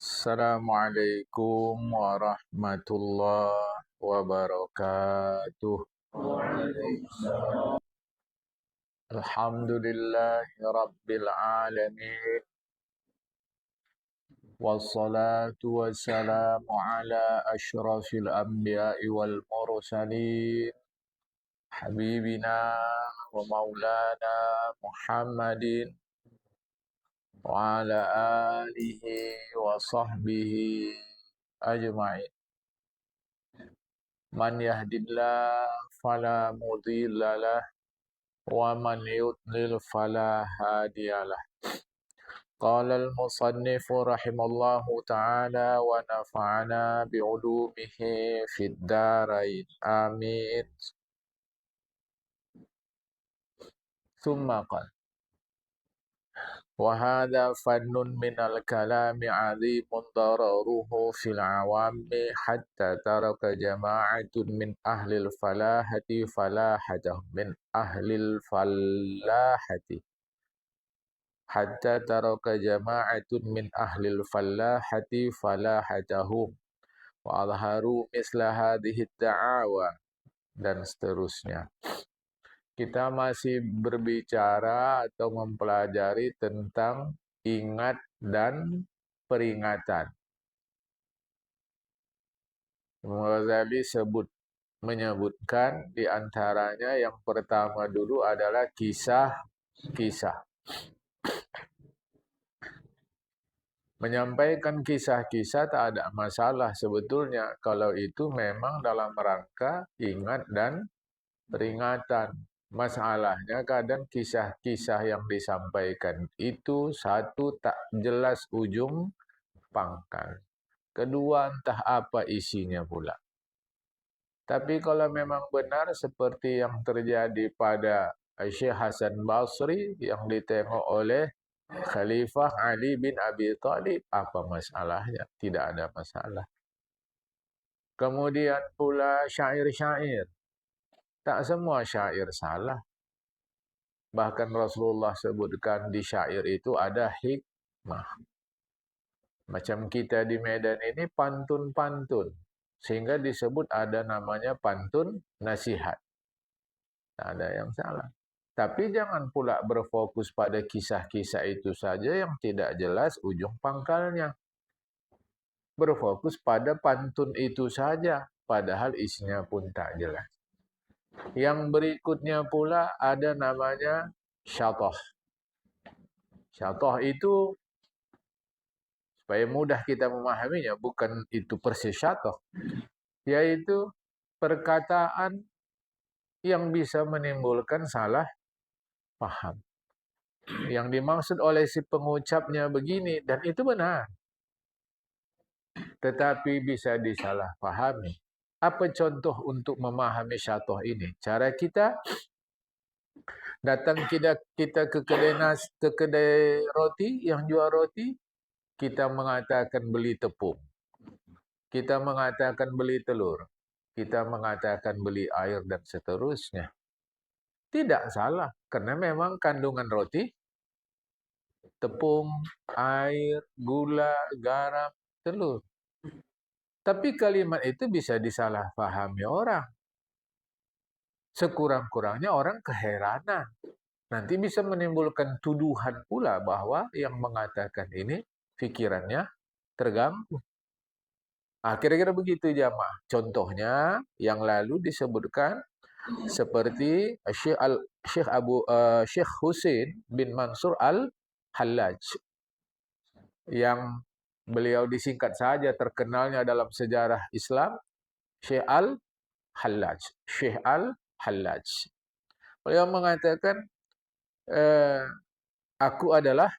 Assalamualaikum warahmatullahi wabarakatuh. Alhamdulillahi rabbil alamin. Wassalatu wassalamu ala asyrafil anbiya'i wal mursalin. Habibina wa maulana Muhammadin wa ala alihi wa sahbihi ajma'in. Man yahdillah fala mudhillalah wa man yudlil fala hadiyalah. Qala al-musannifu rahimallahu ta'ala wa nafa'ana bi'ulumihi fid darain. Amin. Thumma qala wa hadha fannun minal kalami 'azimun dararuhu fil 'awami hatta taraka jama'atun min ahlil falahati falahatahum min ahlil falahati hatta taraka jama'atun min ahlil falahati falahatahum wa adharu misla hadhihi da'awa, dan seterusnya. Kita masih berbicara atau mempelajari tentang ingat dan peringatan. Imam Ghazali menyebutkan di antaranya yang pertama dulu adalah kisah-kisah. Menyampaikan kisah-kisah tak ada masalah sebetulnya kalau itu memang dalam rangka ingat dan peringatan. Masalahnya kadang kisah-kisah yang disampaikan itu satu tak jelas ujung pangkal. Kedua entah apa isinya pula. Tapi kalau memang benar seperti yang terjadi pada Syekh Hasan Basri yang ditengok oleh Khalifah Ali bin Abi Thalib, apa masalahnya? Tidak ada masalah. Kemudian pula syair-syair. Tak semua syair salah. Bahkan Rasulullah sebutkan di syair itu ada hikmah. Macam kita di Medan ini pantun-pantun. Sehingga disebut ada namanya pantun nasihat. Tak ada yang salah. Tapi jangan pula berfokus pada kisah-kisah itu saja yang tidak jelas ujung pangkalnya. Berfokus pada pantun itu saja, padahal isinya pun tak jelas. Yang berikutnya pula ada namanya syatoh. Syatoh itu, supaya mudah kita memahaminya, bukan itu persis syatoh, yaitu perkataan yang bisa menimbulkan salah paham. Yang dimaksud oleh si pengucapnya begini, dan itu benar. Tetapi bisa disalahpahami. Apa contoh untuk memahami syatoh ini? Cara kita datang kita ke kedai roti yang jual roti, kita mengatakan beli tepung. Kita mengatakan beli telur. Kita mengatakan beli air dan seterusnya. Tidak salah, karena memang kandungan roti, tepung, air, gula, garam, telur. Tapi kalimat itu bisa disalahpahami orang. Sekurang-kurangnya orang keheranan. Nanti bisa menimbulkan tuduhan pula bahwa yang mengatakan ini pikirannya terganggu. Kira-kira begitu jamaah. Contohnya yang lalu disebutkan seperti Syekh Husain bin Mansur al-Hallaj yang beliau disingkat saja terkenalnya dalam sejarah Islam Syekh al-Hallaj. Syekh al-Hallaj. Beliau mengatakan aku adalah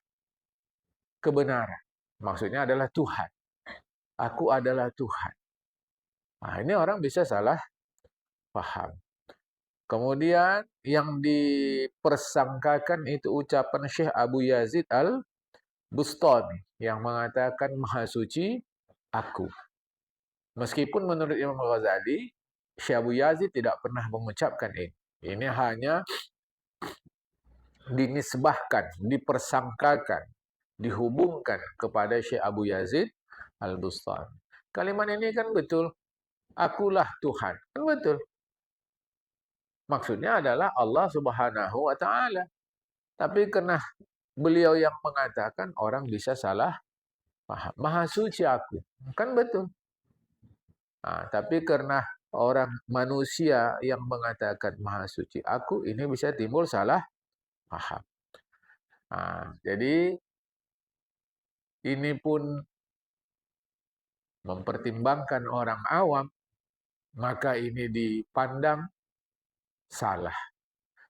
kebenaran. Maksudnya adalah Tuhan. Aku adalah Tuhan. Ini orang bisa salah paham. Kemudian yang dipersangkakan itu ucapan Syekh Abu Yazid al-Bustami yang mengatakan Maha Suci aku. Meskipun menurut Imam Ghazali, Syekh Abu Yazid tidak pernah mengucapkan ini. Ini hanya dinisbahkan, dipersangkakan, dihubungkan kepada Syekh Abu Yazid Al-Bustami. Kalimat ini kan betul. Akulah Tuhan. Kan betul. Maksudnya adalah Allah Subhanahu wa taala. Tapi karena beliau yang mengatakan, orang bisa salah paham. Maha suci aku. Kan betul. Tapi karena orang manusia yang mengatakan maha suci aku, ini bisa timbul salah paham. Jadi ini pun mempertimbangkan orang awam, maka ini dipandang salah.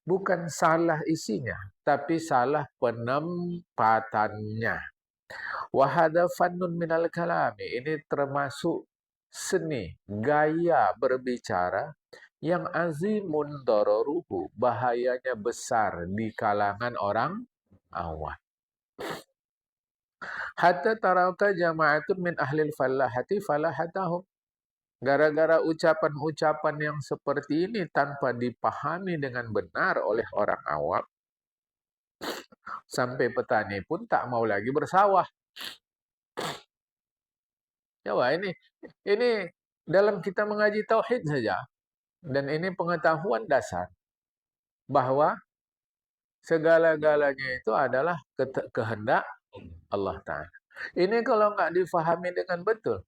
Bukan salah isinya, tapi salah penempatannya. Wahada fannun minal kalami. Ini termasuk seni, gaya berbicara yang azimun dararuhu. Bahayanya besar di kalangan orang awam. Hatta tarauka jama'atun min ahlil falahati falahatahum. Gara-gara ucapan-ucapan yang seperti ini tanpa dipahami dengan benar oleh orang awam, sampai petani pun tak mau lagi bersawah. Coba ini dalam kita mengaji tauhid saja, dan ini pengetahuan dasar bahwa segala-galanya itu adalah kehendak Allah Ta'ala. Ini kalau nggak difahami dengan betul,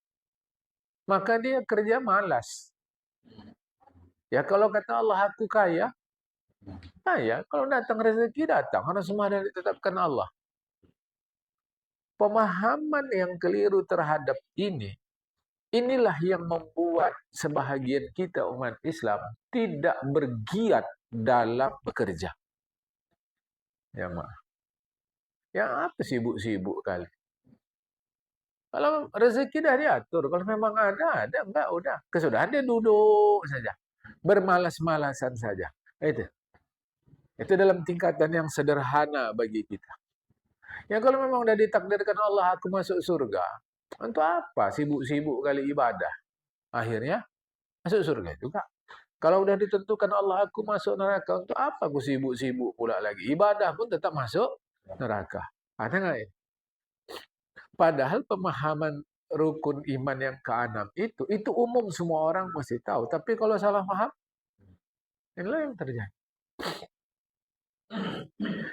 maka dia kerja malas. Ya kalau kata Allah, aku kaya, kalau datang rezeki datang, karena semua yang ditetapkan Allah. Pemahaman yang keliru terhadap inilah yang membuat sebahagian kita umat Islam tidak bergiat dalam bekerja. Ya maaf. Yang apa sibuk-sibuk kali? Kalau rezeki dah diatur, kalau memang ada, enggak, udah. Kesudahan dia duduk saja. Bermalas-malasan saja. Itu dalam tingkatan yang sederhana bagi kita. Ya kalau memang udah ditakdirkan Allah aku masuk surga, untuk apa sibuk-sibuk kali ibadah? Akhirnya masuk surga juga. Kalau udah ditentukan Allah aku masuk neraka, untuk apa aku sibuk-sibuk pula lagi? Ibadah pun tetap masuk neraka. Ada nggak ya? Padahal pemahaman rukun iman yang keenam itu umum, semua orang mesti tahu. Tapi kalau salah paham, inilah yang terjadi.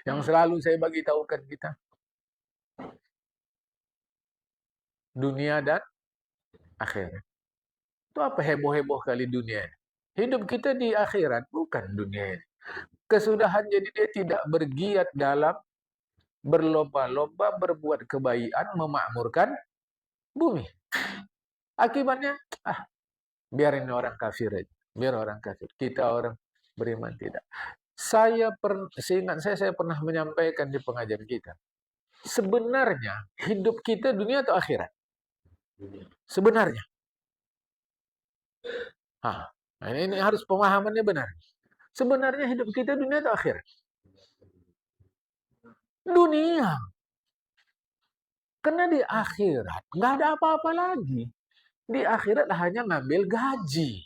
Yang selalu saya bagi tahukan kita, dunia dan akhirat. Itu apa heboh-heboh kali dunia ini? Hidup kita di akhirat, bukan dunia ini. Kesudahan jadi dia tidak bergiat dalam berlomba-lomba berbuat kebaikan, memakmurkan bumi. Akibatnya, biarin orang kafir aja. Biar orang kafir. Kita orang beriman tidak. Seingat saya pernah menyampaikan di pengajian kita. Sebenarnya hidup kita dunia atau akhirat? Sebenarnya. Ini harus pemahamannya benar. Sebenarnya hidup kita dunia atau akhirat? Dunia. Karena di akhirat nggak ada apa-apa lagi. Di akhirat hanya ngambil gaji.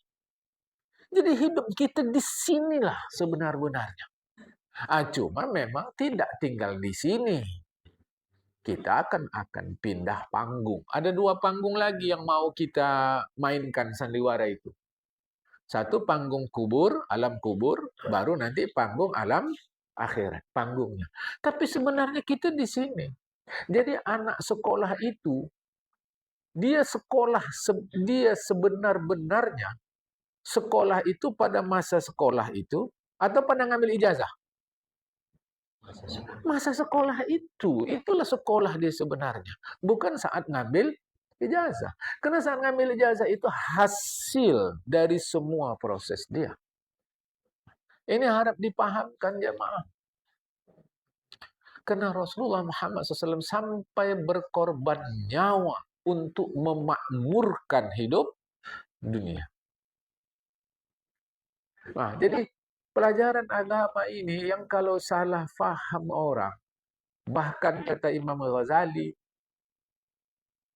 Jadi hidup kita di sinilah sebenar-benarnya. Cuma memang tidak tinggal di sini. Kita akan pindah panggung. Ada 2 panggung lagi yang mau kita mainkan sandiwara itu. Satu panggung kubur, alam kubur, baru nanti panggung alam akhirat, panggungnya. Tapi sebenarnya kita di sini. Jadi anak sekolah itu, dia sebenar-benarnya sekolah itu pada masa sekolah itu atau pada ngambil ijazah? Masa sekolah itulah sekolah dia sebenarnya. Bukan saat ngambil ijazah. Karena saat ngambil ijazah itu hasil dari semua proses dia. Ini harap dipahamkan jemaah. Karena Rasulullah Muhammad SAW sampai berkorban nyawa untuk memakmurkan hidup dunia. Jadi pelajaran agama ini yang kalau salah faham orang, bahkan kata Imam Ghazali,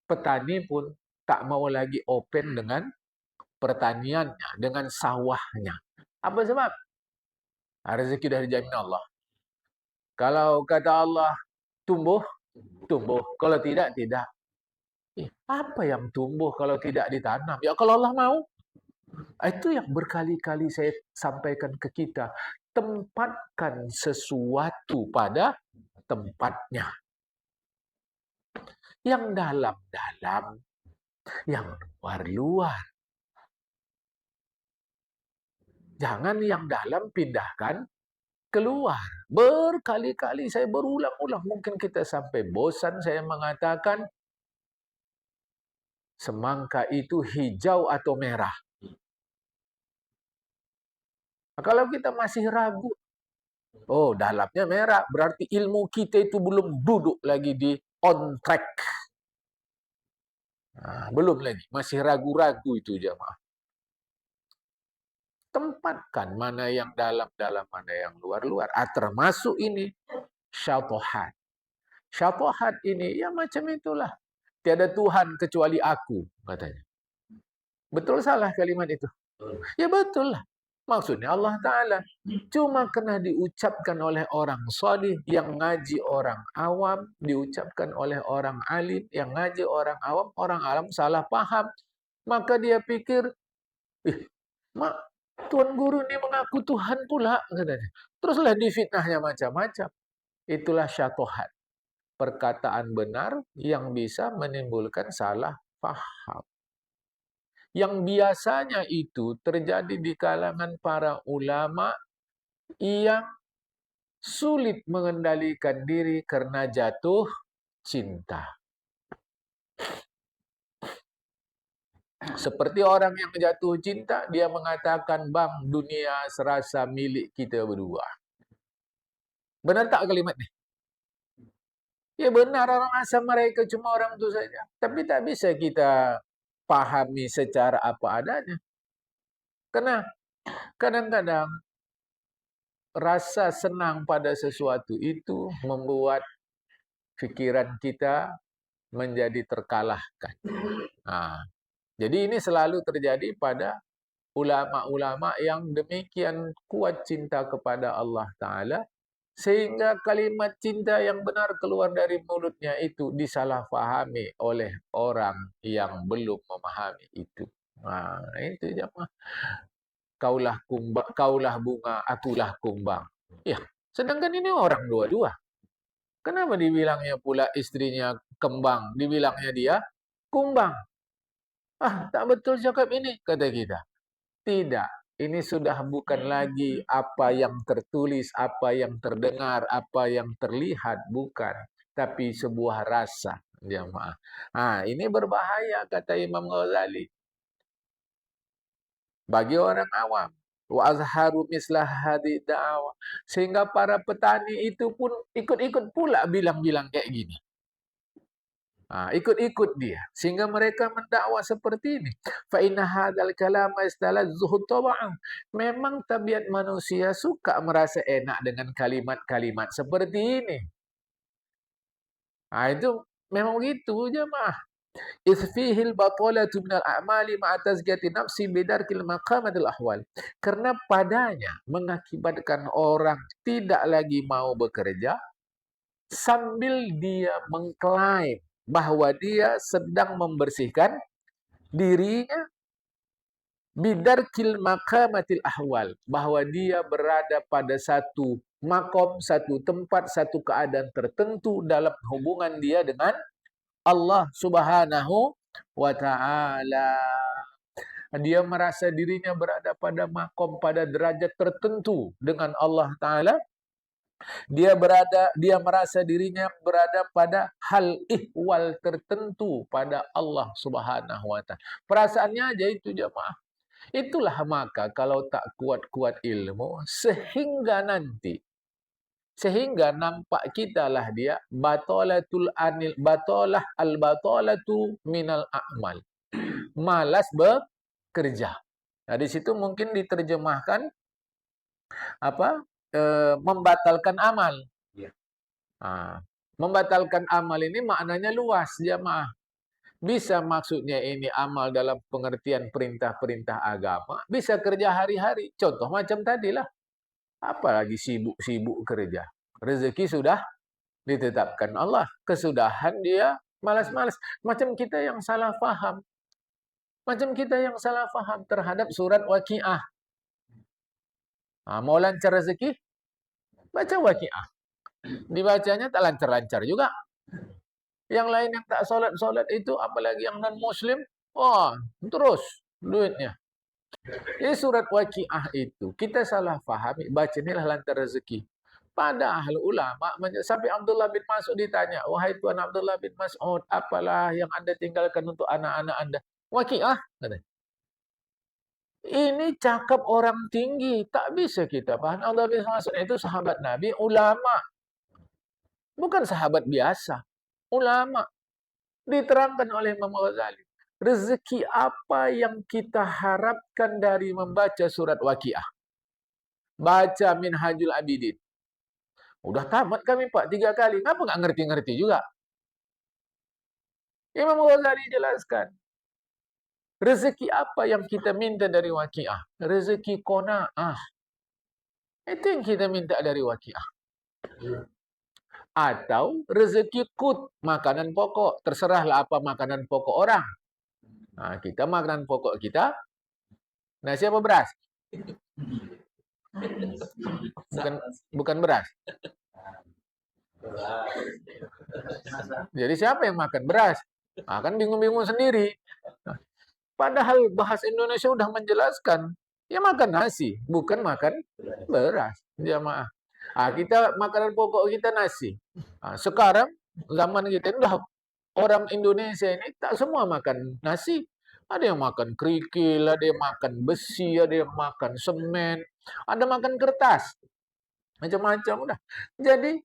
petani pun tak mau lagi open dengan pertaniannya, dengan sawahnya. Apa sebab? Rezeki dah dijamin Allah. Kalau kata Allah tumbuh, tumbuh. Kalau tidak, tidak. Apa yang tumbuh kalau tidak ditanam? Ya kalau Allah mau. Itu yang berkali-kali saya sampaikan ke kita. Tempatkan sesuatu pada tempatnya. Yang dalam-dalam, yang luar-luar. Jangan yang dalam pindahkan keluar. Berkali-kali saya berulang-ulang. Mungkin kita sampai bosan saya mengatakan semangka itu hijau atau merah. Nah, kalau kita masih ragu, oh dalamnya merah, berarti ilmu kita itu belum duduk lagi di on track. Nah, belum lagi, masih ragu-ragu itu jemaah. Tempatkan mana yang dalam-dalam, mana yang luar-luar. Termasuk ini syatohat. Syatohat ini ya macam itulah. Tiada Tuhan kecuali aku, katanya. Betul salah kalimat itu? Ya betul lah. Maksudnya Allah Ta'ala. Cuma kena diucapkan oleh orang salih yang ngaji orang awam, diucapkan oleh orang alim yang ngaji orang awam salah paham. Maka dia pikir, mak, Tuan Guru ini mengaku Tuhan pula, katanya. Teruslah difitnahnya macam-macam. Itulah syatohat. Perkataan benar yang bisa menimbulkan salah paham. Yang biasanya itu terjadi di kalangan para ulama yang sulit mengendalikan diri karena jatuh cinta. Seperti orang yang jatuh cinta, dia mengatakan, bang, dunia serasa milik kita berdua. Benar tak kalimat ini? Ya benar, orang asal mereka cuma orang itu saja. Tapi tak bisa kita pahami secara apa adanya. Karena kadang-kadang rasa senang pada sesuatu itu membuat pikiran kita menjadi terkalahkan. Nah, jadi ini selalu terjadi pada ulama-ulama yang demikian kuat cinta kepada Allah Ta'ala, sehingga kalimat cinta yang benar keluar dari mulutnya itu disalahfahami oleh orang yang belum memahami itu. Nah, itu jemaah. Kaulah bunga, akulah kumbang. Ya, sedangkan ini orang dua-dua. Kenapa dibilangnya pula istrinya kembang, dibilangnya dia kumbang? Tak betul cakap ini, kata kita. Tidak, ini sudah bukan lagi apa yang tertulis, apa yang terdengar, apa yang terlihat, bukan. Tapi sebuah rasa, jemaah. Ini berbahaya, kata Imam Ghazali. Bagi orang awam. Wa azharu mislah hadhi da'wa. Sehingga para petani itu pun ikut-ikut pula bilang-bilang kayak gini. Ikut-ikut dia. Sehingga mereka mendakwa seperti ini. Fa inna hadzal kalama istalazzuhu tab'an. Memang tabiat manusia suka merasa enak dengan kalimat-kalimat seperti ini. Itu memang begitu jemaah. Isfihil batalatu minal a'mali ma'a tazkiyati nafsi bidarkil maqamatil ahwal. Karena padanya mengakibatkan orang tidak lagi mau bekerja sambil dia mengklaim bahwa dia sedang membersihkan dirinya bidarkil maqamatil ahwal, bahwa dia berada pada satu makom, satu tempat, satu keadaan tertentu dalam hubungan dia dengan Allah Subhanahu wa Ta'ala. Dia merasa dirinya berada pada makom, pada derajat tertentu dengan Allah Ta'ala. Dia merasa dirinya berada pada hal ihwal tertentu pada Allah Subhanahu wa Ta'ala. Perasaannya aja itu jemaah. Itulah maka kalau tak kuat-kuat ilmu sehingga nampak kita lah dia batalah al-batalatu minal a'mal. Malas bekerja. Nah, di situ mungkin diterjemahkan membatalkan amal. Membatalkan amal ini maknanya luas jemaah. Bisa maksudnya ini amal dalam pengertian perintah-perintah agama, bisa kerja hari-hari. Contoh macam tadilah. Apalagi sibuk-sibuk kerja. Rezeki sudah ditetapkan Allah. Kesudahan dia Malas-malas. Macam kita yang salah faham. Macam kita yang salah faham terhadap surat Waqiah. Mau lancar rezeki? Baca Waqiah. Dibacanya tak lancar-lancar juga. Yang lain yang tak solat-solat itu, apalagi yang non-muslim, wah, terus duitnya. Jadi surat Waqiah itu, kita salah fahami, bacanya lantar rezeki. Padahal ulama, sampai Abdullah bin Mas'ud ditanya, wahai Tuan Abdullah bin Mas'ud, apalah yang Anda tinggalkan untuk anak-anak Anda? Waqiah, katanya. Ini cakap orang tinggi, tak bisa kita paham. Abdullah bin Mas'ud itu sahabat Nabi, ulama. Bukan sahabat biasa, ulama. Diterangkan oleh Imam Ghazali. Rezeki apa yang kita harapkan dari membaca surat Waqiah? Baca Minhajul Abidin. Udah tamat kami Pak 3 kali. Kenapa nggak ngerti-ngerti juga? Imam Ghazali jelaskan. Rezeki apa yang kita minta dari Waqiah? Rezeki qanaah. Itu yang kita minta dari Waqiah. Atau rezeki qut, makanan pokok. Terserahlah apa makanan pokok orang. Nah, kita makanan pokok kita nasi apa beras? Bukan beras. Jadi siapa yang makan beras? Kan bingung-bingung sendiri. Padahal bahasa Indonesia sudah menjelaskan, ya makan nasi, bukan makan beras. Jamaah. Kita makanan pokok kita nasi. Sekarang zaman kita ini udah orang Indonesia ini tak semua makan nasi. Ada yang makan kerikil, ada yang makan besi, ada yang makan semen, ada makan kertas. Macam-macam udah. Jadi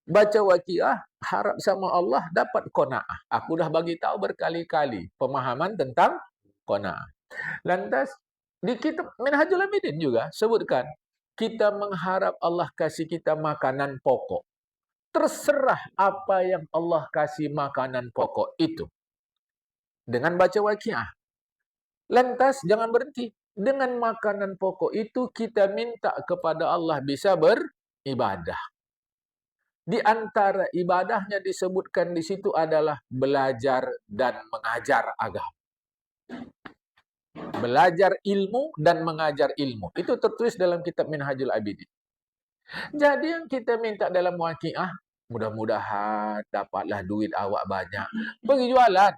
baca Waqiah, harap sama Allah dapat qanaah. Aku dah bagi tahu berkali-kali pemahaman tentang qanaah. Lantas di kitab Minhajul Abidin juga sebutkan, kita mengharap Allah kasih kita makanan pokok. Terserah apa yang Allah kasih makanan pokok itu. Dengan baca Waqiah. Lantas jangan berhenti. Dengan makanan pokok itu kita minta kepada Allah bisa beribadah. Di antara ibadahnya disebutkan di situ adalah belajar dan mengajar agama. Belajar ilmu dan mengajar ilmu. Itu tertulis dalam kitab Minhajul Abidin. Jadi yang kita minta dalam Waqiah, mudah-mudahan dapatlah duit awak banyak. Pergi jualan.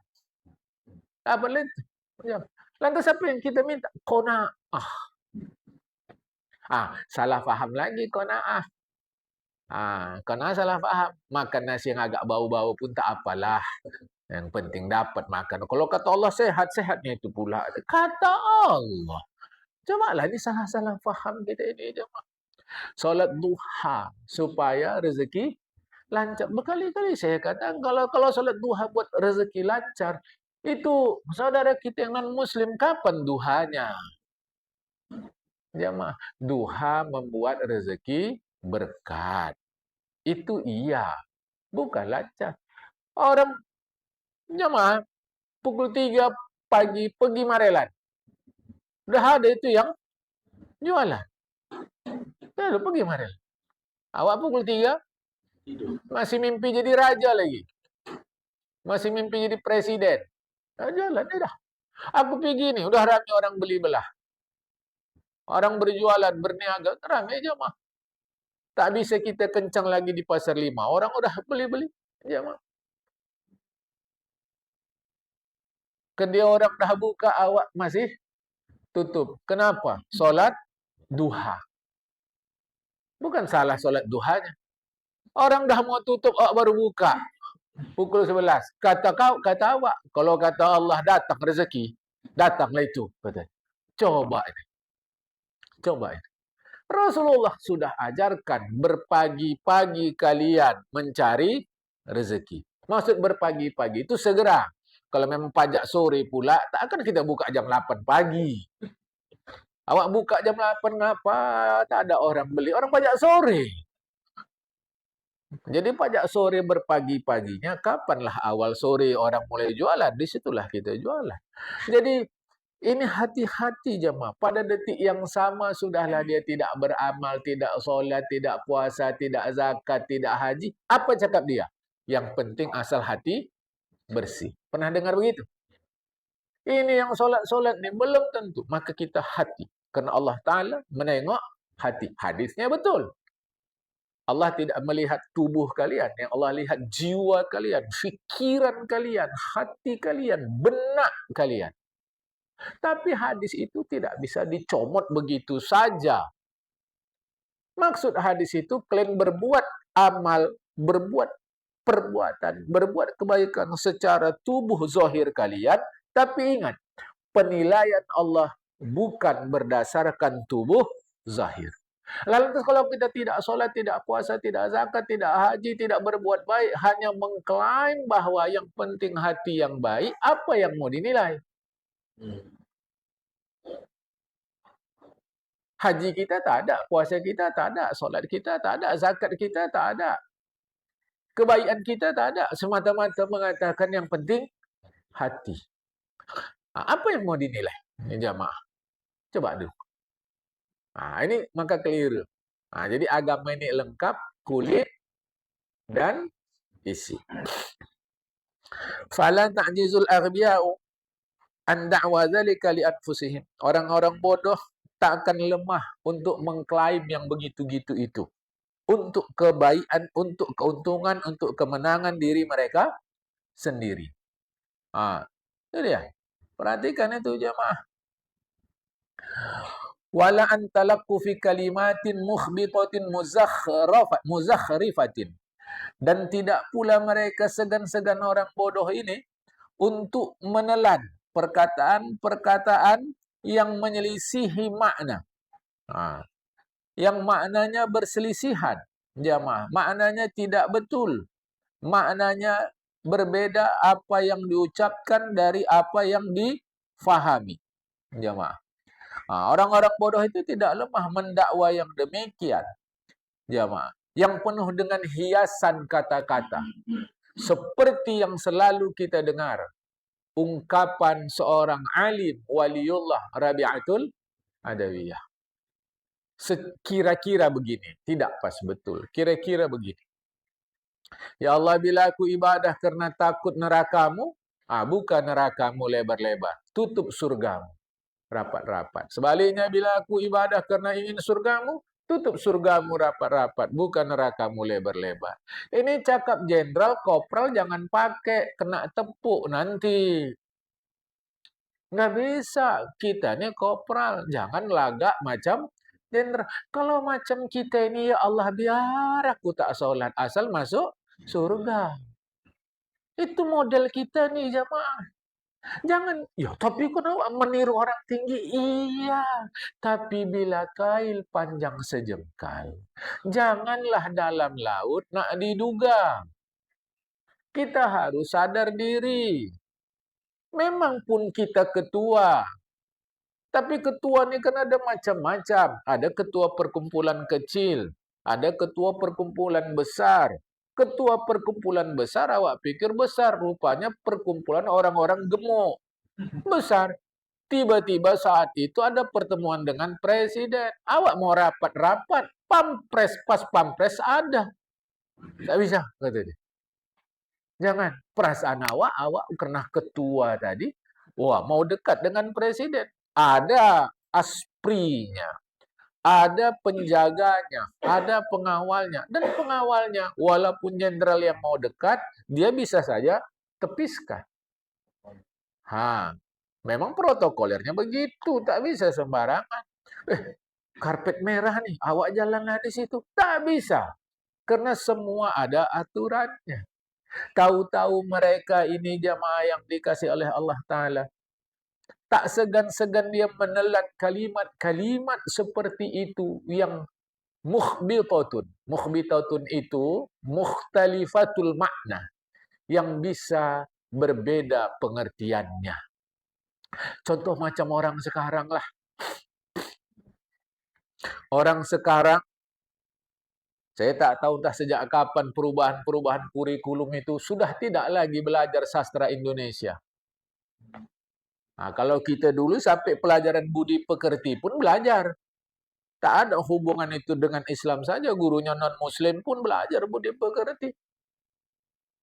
Apa lagi? Lantas apa yang kita minta? Qanaah. Salah faham lagi qanaah. Qanaah salah faham. Makan nasi yang agak bau-bau pun tak apalah. Yang penting dapat makan. Kalau kata Allah sehat-sehatnya itu pula. Kata Allah. Cobalah ini salah-salah faham kita ini. Solat duha supaya rezeki lancar. Berkali-kali saya kata kalau solat duha buat rezeki lancar, itu saudara kita yang non-muslim kapan duhanya? Jamaah, duha membuat rezeki berkat. Itu iya, bukan lancar. Orang jamaah pukul 3 pagi pergi Marelan. Udah ada itu yang jualan. Lalu pergi Marelan. Awak pukul 3 masih mimpi jadi raja lagi. Masih mimpi jadi presiden. Jalan dah. Aku pergi ni, udah ramai orang beli belah. Orang berjualan, berniaga, ramai jamaah. Tak bisa kita kencang lagi di pasar 5. Orang udah beli-beli jamaah. Kedai orang dah buka, awak masih tutup. Kenapa? Solat duha. Bukan salah solat duhanya. Orang dah mau tutup, awak baru buka. Pukul 11. Kata awak, kalau kata Allah datang rezeki, datanglah itu. Coba ini. Rasulullah sudah ajarkan berpagi-pagi kalian mencari rezeki. Maksud berpagi-pagi itu segera. Kalau memang pajak sore pula, tak akan kita buka jam 8 pagi. Awak buka jam 8 ngapa? Tak ada orang beli. Orang pajak sore. Jadi pajak sore berpagi-paginya, kapanlah awal sore orang mulai jualan? Disitulah kita jualan. Jadi ini hati-hati jemaah. Pada detik yang sama sudahlah dia tidak beramal, tidak solat, tidak puasa, tidak zakat, tidak haji. Apa cakap dia? Yang penting asal hati bersih. Pernah dengar begitu? Ini yang solat-solat ni belum tentu. Maka kita hati. Karena Allah Ta'ala menengok hati. Hadisnya betul. Allah tidak melihat tubuh kalian. Yang Allah lihat jiwa kalian, fikiran kalian, hati kalian, benak kalian. Tapi hadis itu tidak bisa dicomot begitu saja. Maksud hadis itu kalian berbuat amal, berbuat perbuatan, berbuat kebaikan secara tubuh zahir kalian. Tapi ingat, penilaian Allah bukan berdasarkan tubuh zahir. Lalu kalau kita tidak sholat, tidak puasa, tidak zakat, tidak haji, tidak berbuat baik, hanya mengklaim bahwa yang penting hati yang baik, apa yang mau dinilai? Haji kita tak ada, puasa kita tak ada, solat kita tak ada, zakat kita tak ada. Kebaikan kita tak ada, semata-mata mengatakan yang penting hati. Apa yang mau dinilai? Ini jamaah. Coba dulu. Ini maka keliru. Jadi agama ini lengkap, kulit dan isi. Fala ta'jizul aghya'u an da'wa dzalika li anfusihim. Orang-orang bodoh tak akan lemah untuk mengklaim yang begitu-gitu itu. Untuk kebaikan, untuk keuntungan, untuk kemenangan diri mereka sendiri. Itu dia. Perhatikan itu jemaah. Wala an talaqu fi kalimatin mukhbitatin muzakhrifatin. Dan tidak pula mereka segan-segan orang bodoh ini untuk menelan perkataan-perkataan yang menyelisihi makna. Yang maknanya berselisihan, jamaah. Maknanya tidak betul. Maknanya berbeda apa yang diucapkan dari apa yang difahami, jamaah. Orang-orang bodoh itu tidak lemah mendakwa yang demikian, jamaah. Yang penuh dengan hiasan kata-kata. Seperti yang selalu kita dengar. Ungkapan seorang alim waliullah Rabi'atul Adawiyah. Kira-kira begini. Tidak pas betul. Kira-kira begini. Ya Allah, bila aku ibadah karena takut nerakamu, buka nerakamu lebar-lebar. Tutup surgamu rapat-rapat. Sebaliknya, bila aku ibadah karena ingin surgamu, tutup surgamu rapat-rapat. Buka nerakamu lebar-lebar. Ini cakap jenderal, kopral jangan pakai. Kena tepuk nanti. Nggak bisa. Kita ini kopral. Jangan lagak macam jenderal. Kalau macam kita ini, ya Allah, biar aku tak sholat. Asal masuk surga. Itu model kita nih, jamaah. Jangan, ya tapi kenapa meniru orang tinggi? Iya, tapi bila kail panjang sejengkal, janganlah dalam laut nak diduga. Kita harus sadar diri. Memang pun kita ketua, tapi ketua ini kan ada macam-macam. Ada ketua perkumpulan kecil, ada ketua perkumpulan besar. Ketua perkumpulan besar, awak pikir besar. Rupanya perkumpulan orang-orang gemuk. Besar. Tiba-tiba saat itu ada pertemuan dengan presiden. Awak mau rapat-rapat. Pampres, pas pampres ada. Tak bisa, kata dia. Jangan. Perasaan awak kena ketua tadi. Wah, mau dekat dengan presiden. Ada asprinya. Ada penjaganya, ada pengawalnya. Dan pengawalnya, walaupun jenderal yang mau dekat, dia bisa saja tepiskan. Memang protokolernya begitu, tak bisa sembarangan. Karpet merah nih, awak jalanlah di situ. Tak bisa, karena semua ada aturannya. Tahu-tahu mereka ini jamaah yang dikasih oleh Allah Ta'ala. Tak segan-segan dia menelan kalimat-kalimat seperti itu yang mukhbitatun. Mukhbitatun itu mukhtalifatul makna, yang bisa berbeda pengertiannya. Contoh macam orang sekarang lah. Orang sekarang, saya tak tahu entah sejak kapan perubahan-perubahan kurikulum itu sudah tidak lagi belajar sastra Indonesia. Kalau kita dulu sampai pelajaran budi pekerti pun belajar. Tak ada hubungan itu dengan Islam saja. Gurunya non-Muslim pun belajar budi pekerti.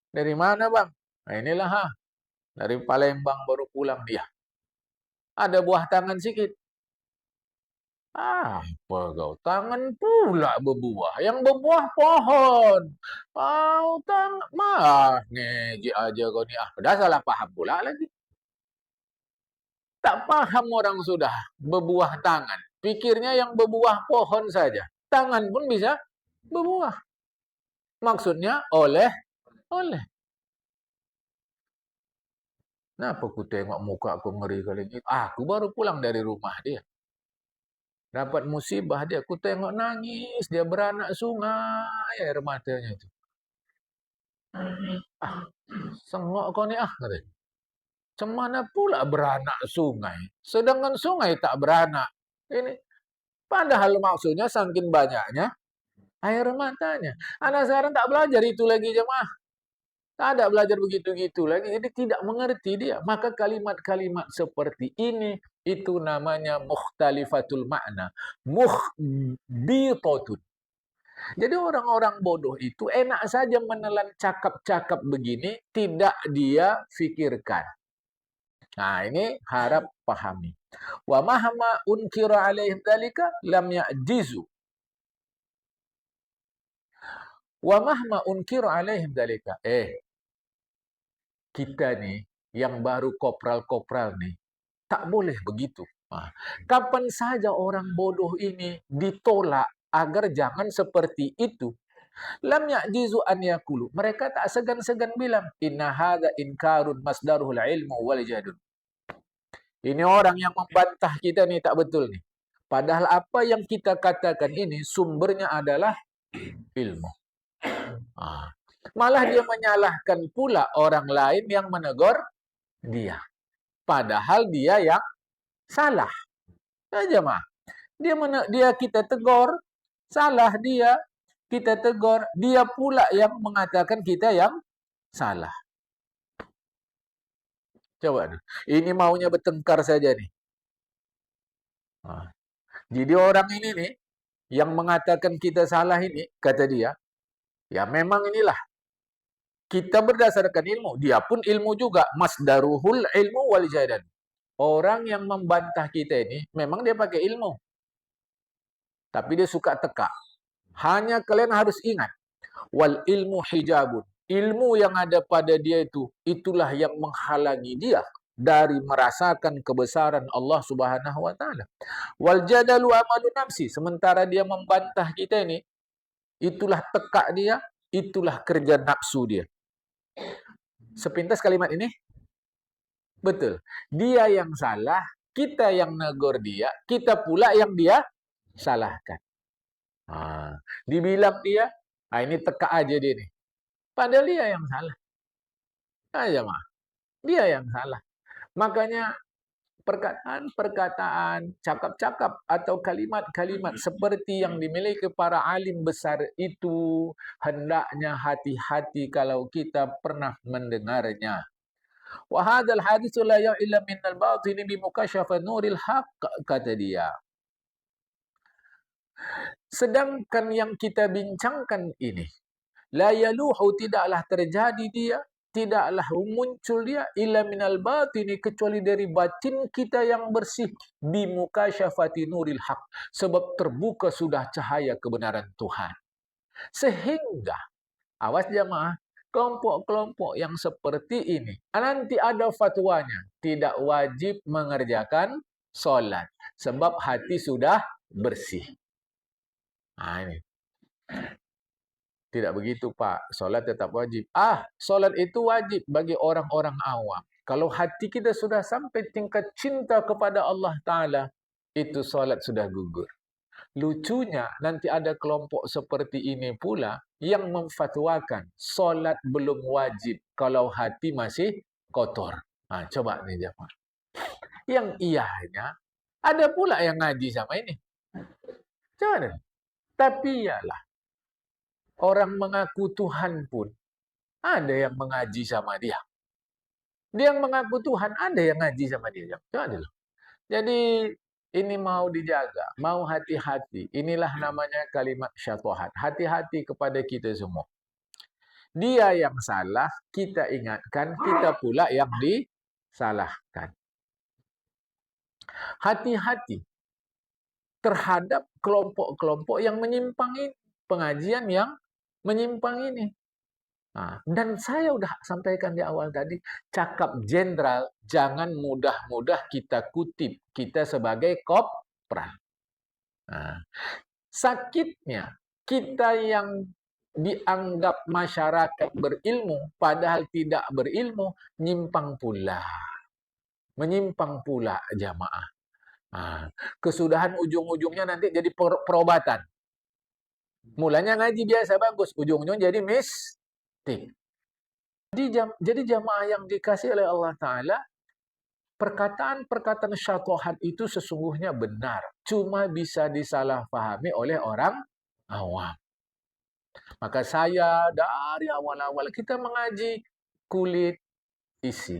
Dari mana, Bang? Nah, inilah dari Palembang baru pulang dia. Ada buah tangan sikit. Apa kau? Tangan pula berbuah. Yang berbuah pohon. Kau ngejek aja kau ni. Dah salah paham pula lagi. Tak paham orang sudah berbuah tangan. Pikirnya yang berbuah pohon saja. Tangan pun bisa berbuah. Maksudnya oleh. Kenapa aku tengok muka aku ngeri kali ni? Aku baru pulang dari rumah dia. Dapat musibah dia. Aku tengok nangis. Dia beranak sungai air matanya tu. Sengok kau ni kata. Macam mana pula beranak sungai? Sedangkan sungai tak beranak. Ini. Padahal maksudnya saking banyaknya air matanya. Anak sekarang tak belajar itu lagi jemaah. Tak ada belajar begitu-gitu lagi. Jadi tidak mengerti dia. Maka kalimat-kalimat seperti ini, itu namanya mukhtalifatul makna. Mukhbitatun. Jadi orang-orang bodoh itu enak saja menelan cakap-cakap begini, tidak dia fikirkan. Nah, ini harap pahami. Wa mahma unkira alaihim dalika lam ya'jizu. Wa mahma unkira alaihim dalika. Kita nih yang baru kopral-kopral nih, tak boleh begitu. Kapan saja orang bodoh ini ditolak agar jangan seperti itu, lam ya'jizu an yaqulu. Mereka tak segan-segan bilang, inna hadza inkarun masdaruhul ilmu wal jadun. Ini orang yang membantah kita nih tak betul nih. Padahal apa yang kita katakan ini sumbernya adalah ilmu. Malah dia menyalahkan pula orang lain yang menegur dia. Padahal dia yang salah. Saja mah. Dia kita tegur, salah dia, kita tegur, dia pula yang mengatakan kita yang salah. Coba nih. Ini maunya bertengkar saja nih. Jadi orang ini nih yang mengatakan kita salah ini, kata dia, ya memang inilah kita berdasarkan ilmu. Dia pun ilmu juga. Masdaruhul ilmu wal jadal. Orang yang membantah kita ini, memang dia pakai ilmu. Tapi dia suka teka. Hanya kalian harus ingat. Wal ilmu hijabun. Ilmu yang ada pada dia itu, itulah yang menghalangi dia dari merasakan kebesaran Allah Subhanahu wa taala. Wal jadalu amalu nafsi. Sementara dia membantah kita ini, itulah teka dia, itulah kerja nafsu dia. Sepintas kalimat ini betul. Dia yang salah, kita yang negur dia, kita pula yang dia salahkan. Dibilang dia, ini teka aja dia nih. Padahal dia yang salah. Aja mah. Dia yang salah. Makanya perkataan-perkataan, cakap-cakap atau kalimat-kalimat seperti yang dimiliki para alim besar itu hendaknya hati-hati kalau kita pernah mendengarnya. Wa hadzal haditsu la ya'lam min al-batin bi mukasyafa nuril haqq, kata dia. Sedangkan yang kita bincangkan ini, la yaluhu, tidaklah terjadi dia, tidaklah muncul dia illa minal batini, kecuali dari batin kita yang bersih, bimukasyafati nuril haq, sebab terbuka sudah cahaya kebenaran Tuhan. Sehingga awas jamaah, kelompok-kelompok yang seperti ini nanti ada fatwanya tidak wajib mengerjakan solat sebab hati sudah bersih. Ini tidak begitu, Pak. Solat tetap wajib. Solat itu wajib bagi orang-orang awam. Kalau hati kita sudah sampai tingkat cinta kepada Allah Ta'ala, itu solat sudah gugur. Lucunya, nanti ada kelompok seperti ini pula yang memfatwakan solat belum wajib kalau hati masih kotor. Coba nih jemaah. Yang iyanya, ada pula yang ngaji sama ini. Coba nih. Tapi ialah, orang mengaku Tuhan pun ada yang mengaji sama dia. Dia yang mengaku Tuhan, ada yang ngaji sama dia. Coba dulu. Jadi ini mau dijaga, mau hati-hati. Inilah namanya kalimat syatohat. Hati-hati kepada kita semua. Dia yang salah, kita ingatkan, kita pula yang disalahkan. Hati-hati terhadap kelompok-kelompok yang menyimpang ini, pengajian yang menyimpang ini. Dan saya udah sampaikan di awal tadi, cakap jenderal jangan mudah-mudah kita kutip, kita sebagai kopral. Sakitnya kita yang dianggap masyarakat berilmu, padahal tidak berilmu, menyimpang pula jamaah. Kesudahan ujung-ujungnya nanti jadi perobatan. Mulanya ngaji biasa bagus, ujung-ujungnya jadi mistik. Jadi jamaah yang dikasih oleh Allah Ta'ala, perkataan-perkataan syatohat itu sesungguhnya benar. Cuma bisa disalahpahami oleh orang awam. Maka saya dari awal-awal kita mengaji kulit isi.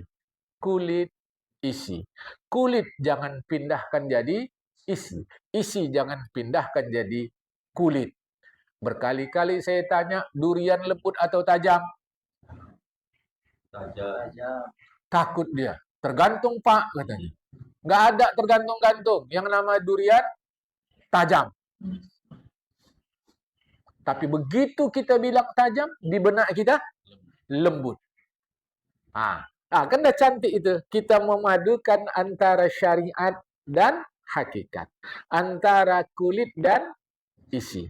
Kulit isi. Kulit jangan pindahkan jadi isi. Isi jangan pindahkan jadi kulit. Berkali-kali saya tanya, durian lembut atau tajam? Tajam. Takut dia. Tergantung Pak, katanya. Nggak ada tergantung-gantung. Yang nama durian, tajam. Tapi begitu kita bilang tajam, di benak kita, lembut. Kan dah cantik itu. Kita memadukan antara syariat dan hakikat. Antara kulit dan isi.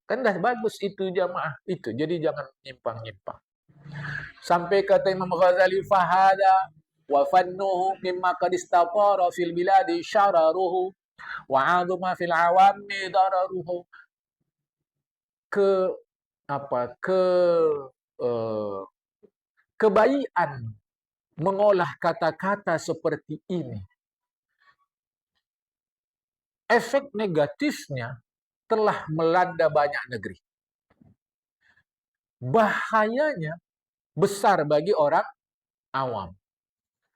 Kan dah bagus itu jamaah. Itu. Jadi jangan nyimpang-nyimpang. Sampai kata Imam Ghazali, fahada wa fannuhu mimma qad istafara fil biladi syararuhu wa 'azuma fil awami dararuhu. Kebaikan mengolah kata-kata seperti ini. Efek negatifnya telah melanda banyak negeri. Bahayanya besar bagi orang awam.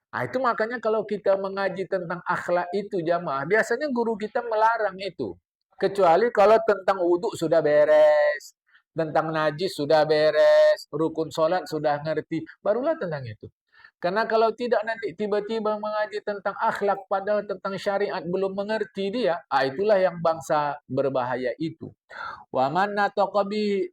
Itu makanya kalau kita mengaji tentang akhlak itu jamaah, biasanya guru kita melarang itu. Kecuali kalau tentang wudhu sudah beres, tentang najis sudah beres, rukun sholat sudah ngerti, barulah tentang itu. Karena kalau tidak nanti tiba-tiba mengaji tentang akhlak padahal tentang syariat belum mengerti dia, itulah yang bangsa berbahaya itu. Wa man nataqa bi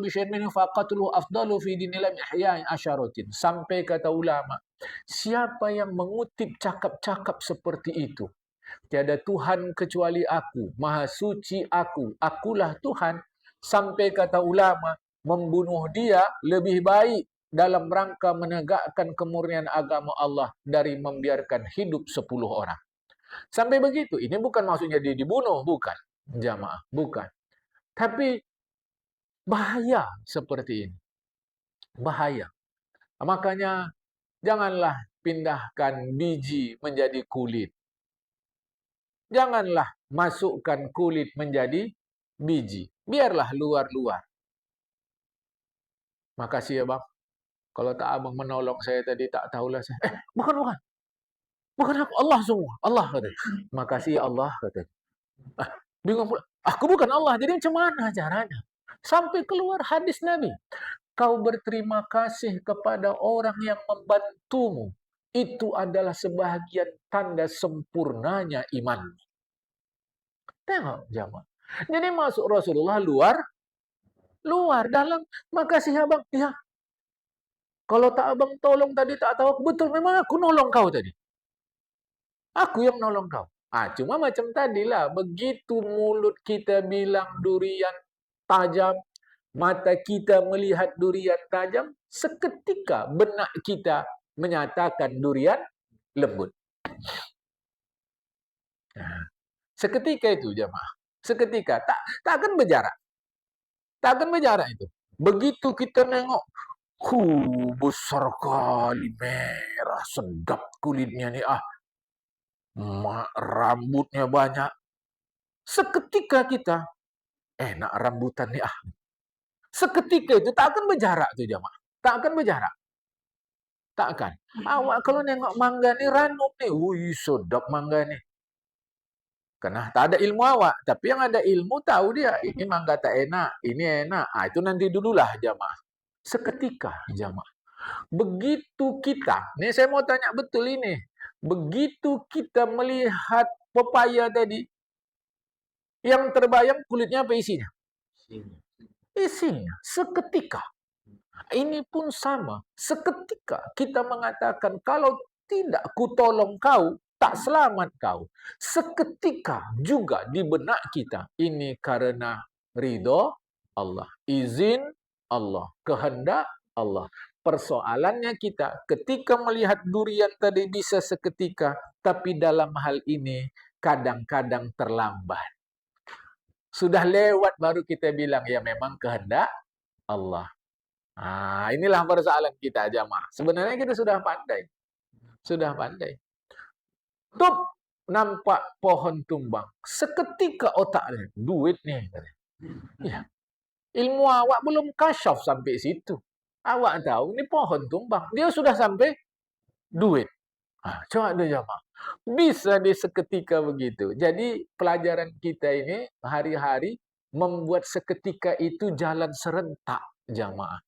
syai'in minhu faqatluhu afdalu fi dinillah ihya'i asyaratin. Sampai kata ulama, siapa yang mengutip cakap-cakap seperti itu, tiada Tuhan kecuali aku, maha suci aku, akulah Tuhan, sampai kata ulama, membunuh dia lebih baik dalam rangka menegakkan kemurnian agama Allah dari membiarkan hidup 10 orang. Sampai begitu. Ini bukan maksudnya dia dibunuh, bukan. Jamaah, bukan. Tapi bahaya seperti ini. Bahaya. Makanya janganlah pindahkan biji menjadi kulit. Janganlah masukkan kulit menjadi biji. Biarlah luar-luar. Makasih ya Bang. Kalau tak abang menolong saya tadi, tak tahulah saya. Bukan. Bukan aku, Allah semua. Allah kata. Makasih Allah kata. Bingung pula. Aku bukan Allah, jadi macam mana caranya? Sampai keluar hadis Nabi. Kau berterima kasih kepada orang yang membantumu. Itu adalah sebahagian tanda sempurnanya iman. Tengok jamaah. Jadi masuk Rasulullah luar, dalam. Makasih abang. Ya. Kalau tak abang tolong tadi tak tahu, betul memang aku nolong kau tadi. Aku yang nolong kau. Cuma macam tadilah, begitu mulut kita bilang durian tajam, mata kita melihat durian tajam, seketika benak kita menyatakan durian lembut. Seketika itu jemaah. Seketika. Tak akan berjarak. Tak akan berjarak itu. Begitu kita nengok, besar kali, merah, sedap kulitnya nih. Rambutnya banyak. Seketika kita, enak rambutan nih. Seketika itu tak akan berjarak tuh jemaah. Tak akan berjarak. Tak akan. Awak kalau nengok mangga nih, ranum nih. Wih, sedap mangga nih. Karena tak ada ilmu awak. Tapi yang ada ilmu tahu dia. Ini mangga tak enak. Ini enak. Itu nanti dululah jamaah. Seketika jamaah. Begitu kita. Nih saya mau tanya betul ini. Begitu kita melihat pepaya tadi. Yang terbayang kulitnya apa isinya? Isinya. Seketika. Ini pun sama. Seketika kita mengatakan kalau tidak kutolong kau, tak selamat kau. Seketika juga di benak kita. Ini karena ridho Allah. Izin Allah. Kehendak Allah. Persoalannya kita ketika melihat durian tadi bisa seketika. Tapi dalam hal ini kadang-kadang terlambat. Sudah lewat baru kita bilang ya memang kehendak Allah. Inilah persoalan kita jamaah. Sebenarnya kita sudah pandai. Sudah pandai. Tuh nampak pohon tumbang. Seketika otaknya, duit nih. Ya. Ilmu awak belum kasyaf sampai situ. Awak tahu ini pohon tumbang. Dia sudah sampai duit. Coba ada jamaah. Bisa di seketika begitu. Jadi pelajaran kita ini hari-hari membuat seketika itu jalan serentak jamaah.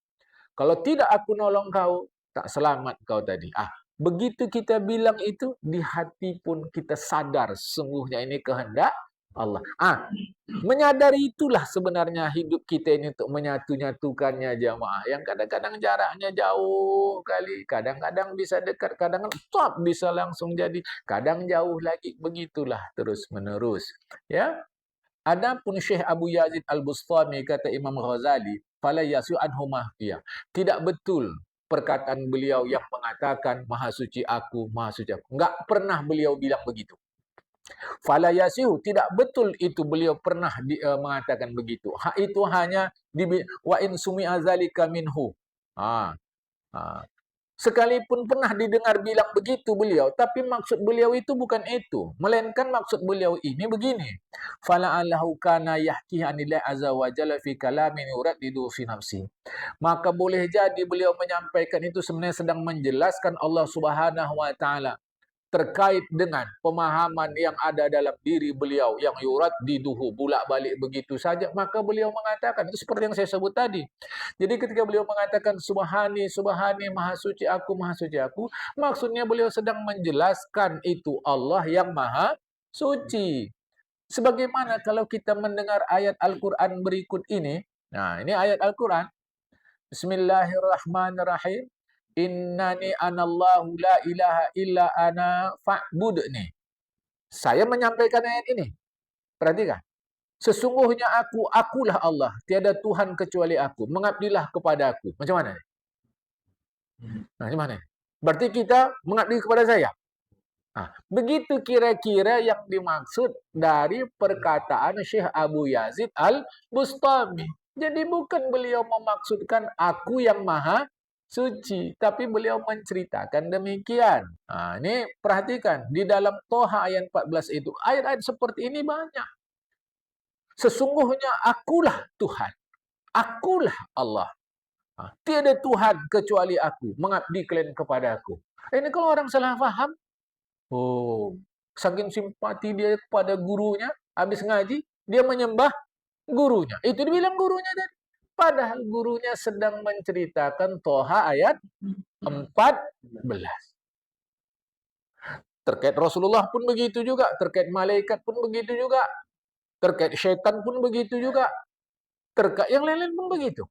Kalau tidak aku nolong kau, tak selamat kau tadi. Begitu kita bilang itu, di hati pun kita sadar sesungguhnya ini kehendak Allah. Menyadari itulah sebenarnya hidup kita ini untuk menyatu-nyatukannya jamaah. Yang kadang-kadang jaraknya jauh kali, kadang-kadang bisa dekat, kadang-kadang stop bisa langsung jadi, kadang jauh lagi, begitulah terus-menerus. Ya. Adapun Syekh Abu Yazid Al-Bustami kata Imam Ghazali, fala yasu anhu mahfiyah. Tidak betul perkataan beliau yang mengatakan maha suci aku, maha suci aku. Enggak pernah beliau bilang begitu. Fala yasihu, tidak betul itu beliau pernah mengatakan begitu. Itu hanya wa in sumi'a zalika minhu. Sekalipun pernah didengar bilang begitu beliau, tapi maksud beliau itu bukan itu. Melainkan maksud beliau ini begini. Fala'allahu kana yahki anillah azza wa jalla fi kalamin yuraddidu fi nafsi. Maka boleh jadi beliau menyampaikan itu sebenarnya sedang menjelaskan Allah Subhanahu wa taala terkait dengan pemahaman yang ada dalam diri beliau yang yuraddiduhu bolak-balik begitu saja, maka beliau mengatakan itu seperti yang saya sebut tadi. Jadi ketika beliau mengatakan subhani subhani maha suci aku, maksudnya beliau sedang menjelaskan itu Allah yang maha suci. Sebagaimana kalau kita mendengar ayat Al-Qur'an berikut ini. Nah, ini ayat Al-Qur'an. Bismillahirrahmanirrahim. Innani anallahu la ilaha illa ana fa'budni. Saya menyampaikan ayat ini. Perhatikan. Sesungguhnya akulah Allah. Tiada Tuhan kecuali aku. Mengabdilah kepada aku. Macam mana? Macam mana? Berarti kita mengabdi kepada saya. Begitu kira-kira yang dimaksud dari perkataan Syekh Abu Yazid Al-Bustami. Jadi bukan beliau memaksudkan aku yang maha suci, tapi beliau menceritakan demikian. Ini perhatikan, di dalam Toha ayat 14 itu, ayat-ayat seperti ini banyak. Sesungguhnya akulah Tuhan, akulah Allah. Tiada Tuhan kecuali aku, mengabdi kalian kepada aku. Ini kalau orang salah faham, saking simpati dia kepada gurunya, habis ngaji, dia menyembah gurunya. Itu dibilang gurunya tadi. Padahal gurunya sedang menceritakan Toha ayat 14. Terkait Rasulullah pun begitu juga. Terkait malaikat pun begitu juga. Terkait syaitan pun begitu juga. Terkait yang lain-lain pun begitu.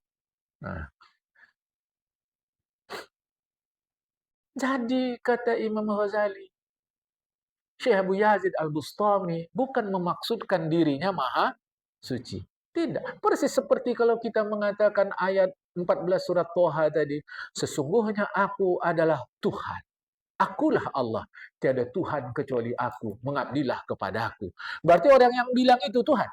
Jadi kata Imam Ghazali, Syekh Abu Yazid Al-Bustami bukan memaksudkan dirinya maha suci. Tidak. Persis seperti kalau kita mengatakan ayat 14 surat Toha tadi. Sesungguhnya aku adalah Tuhan. Akulah Allah. Tiada Tuhan kecuali aku. Mengabdilah kepada aku. Berarti orang yang bilang itu Tuhan?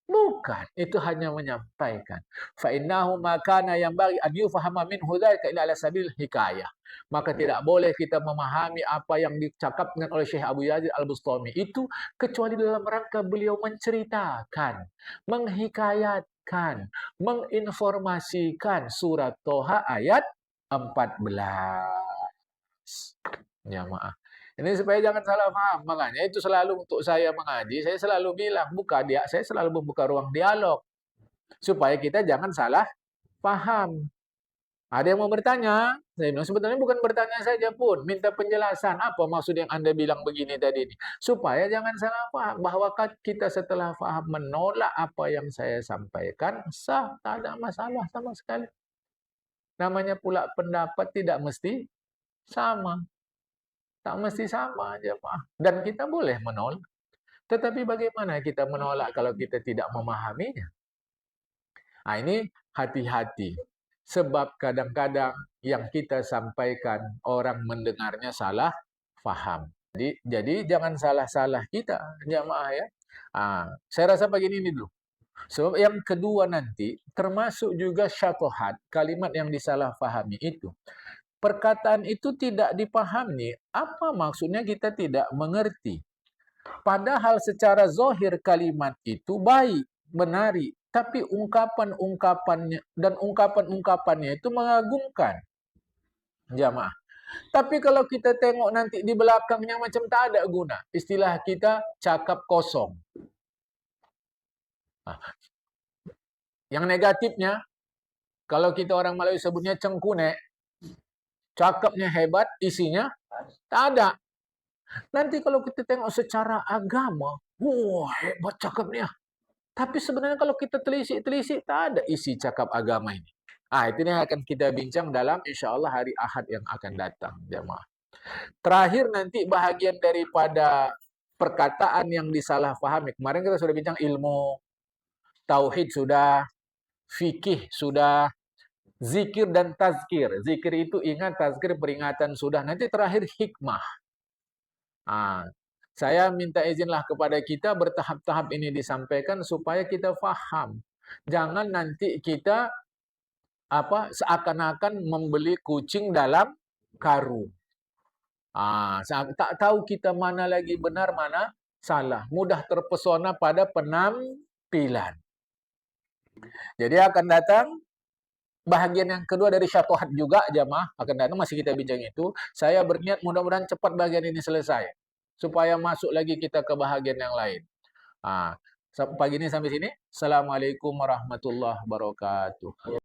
Bukan. Itu hanya menyampaikan. Fa'innahu makana yang bagi an yufahama minhu dzalika ila ala sabil hikayah. Maka tidak boleh kita memahami apa yang dicakapkan oleh Syekh Abu Yazid Al-Bustami itu kecuali dalam rangka beliau menceritakan, menghikayatkan, menginformasikan surat Toha ayat 14. Jamaah. Ini supaya jangan salah paham. Makanya itu selalu untuk saya mengaji, saya selalu bilang, saya selalu membuka ruang dialog. Supaya kita jangan salah paham. Ada yang mau bertanya, saya bilang sebetulnya bukan bertanya saja pun, minta penjelasan apa maksud yang Anda bilang begini tadi ini. Supaya jangan salah paham bahwa kita setelah paham menolak apa yang saya sampaikan, sah, tak ada masalah sama sekali. Namanya pula pendapat tidak mesti sama. Tak mesti sama aja, Pak. Dan kita boleh menolak. Tetapi bagaimana kita menolak kalau kita tidak memahaminya? Nah, ini hati-hati. Sebab kadang-kadang yang kita sampaikan orang mendengarnya salah faham. Jadi jangan salah-salah kita, jamaah ya. Saya rasa begini dulu. Sebab yang kedua nanti, termasuk juga syatohat, kalimat yang disalah fahami itu. Perkataan itu tidak dipahami, apa maksudnya kita tidak mengerti. Padahal secara zohir kalimat itu baik, benari, tapi ungkapan-ungkapannya dan ungkapan-ungkapannya itu mengagumkan jamaah. Tapi kalau kita tengok nanti di belakangnya macam tak ada guna. Istilah kita cakap kosong. Yang negatifnya, kalau kita orang Melayu sebutnya cengkunek, cakapnya hebat, isinya tak ada. Nanti kalau kita tengok secara agama, wah hebat cakapnya. Tapi sebenarnya kalau kita telisik-telisik, tak ada isi cakap agama ini. Itu yang akan kita bincang dalam insya Allah hari Ahad yang akan datang, jemaah. Terakhir nanti bahagian daripada perkataan yang disalahfahami. Kemarin kita sudah bincang ilmu, tauhid sudah, fikih sudah, zikir dan tazkir. Zikir itu ingat, tazkir peringatan sudah. Nanti terakhir hikmah. Saya minta izinlah kepada kita bertahap-tahap ini disampaikan supaya kita faham. Jangan nanti kita seakan-akan membeli kucing dalam karung. Tak tahu kita mana lagi benar, mana salah. Mudah terpesona pada penampilan. Jadi akan datang bahagian yang kedua dari syatohat juga, jamaah. Akan datang, masih kita bincang itu. Saya berniat mudah-mudahan cepat bagian ini selesai. Supaya masuk lagi kita ke bahagian yang lain. Pagi ini sampai sini. Assalamualaikum warahmatullahi wabarakatuh.